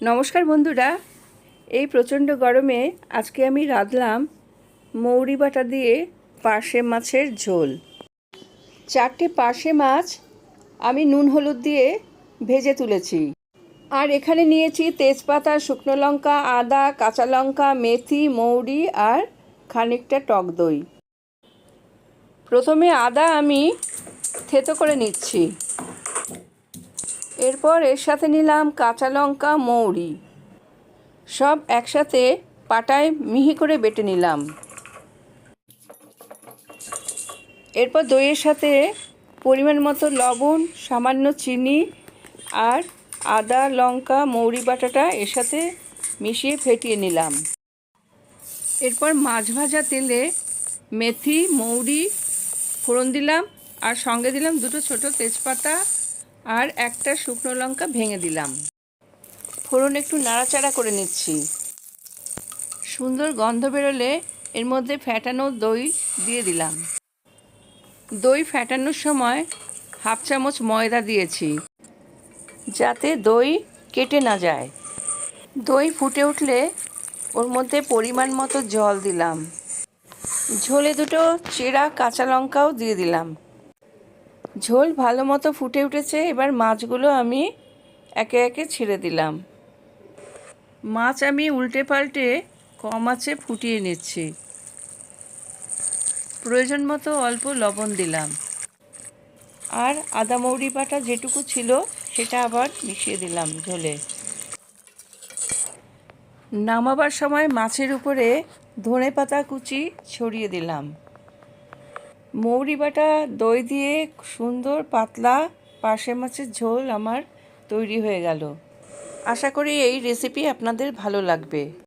নমস্কার বন্ধুরা, এই প্রচণ্ড গরমে আজকে আমি রাঁধলাম মৌরি বাটা দিয়ে পার্শে মাছের ঝোল। 4টে পার্শে মাছ আমি নুন হলুদ দিয়ে ভেজে তুলেছি। আর এখানে নিয়েছি তেজপাতা, শুকনো লঙ্কা, আদা, কাঁচা লঙ্কা, মেথি, মৌরি আর খানিকটা টক দই। প্রথমে আদা আমি থেতো করে নিচ্ছি। এরপর এর সাথে নিলাম কাঁচা লঙ্কা, মৌরি, সব একসাথে পাটায় মিহি করে বেটে নিলাম। এরপর দইয়ের সাথে পরিমাণ মতো লবণ, সামান্য চিনি আর আদা, লঙ্কা, মৌরি বাটাটা এর সাথে মিশিয়ে ফেটিয়ে নিলাম। এরপর মাছ ভাজা তেলে মেথি, মৌরি ফোড়ন দিলাম আর সঙ্গে দিলাম 2টো ছোটো তেজপাতা আর একটা শুকনো লঙ্কা ভেঙে দিলাম। ফোড়ন একটু নাড়াচাড়া করে নিচ্ছি। সুন্দর গন্ধ বেরোলে এর মধ্যে ফ্যাটানো দই দিয়ে দিলাম। দই ফ্যাটানোর সময় 1/2 চামচ ময়দা দিয়েছি যাতে দই কেটে না যায়। দই ফুটে উঠলে ওর মধ্যে পরিমাণ মতো জল দিলাম। ঝোলে 2টো চেরা কাঁচা লঙ্কাও দিয়ে দিলাম। ঝোল ভালো মতো ফুটে উঠেছে। এবার মাছগুলো আমি একে একে ছেড়ে দিলাম। মাছ আমি উল্টে পাল্টে কম আঁচে ফুটিয়ে নিচ্ছি। প্রয়োজন মতো অল্প লবণ দিলাম আর আদা মৌরি বাটা যেটুকু ছিল সেটা আবার মিশিয়ে দিলাম ঝোলে। নামাবার সময় মাছের উপরে ধনেপাতা কুচি ছড়িয়ে দিলাম। মৌরি বাটা দই দিয়ে সুন্দর পাতলা পার্শে মাছের ঝোল আমার তৈরি হয়ে গেল। আশা করি এই রেসিপি আপনাদের ভালো লাগবে।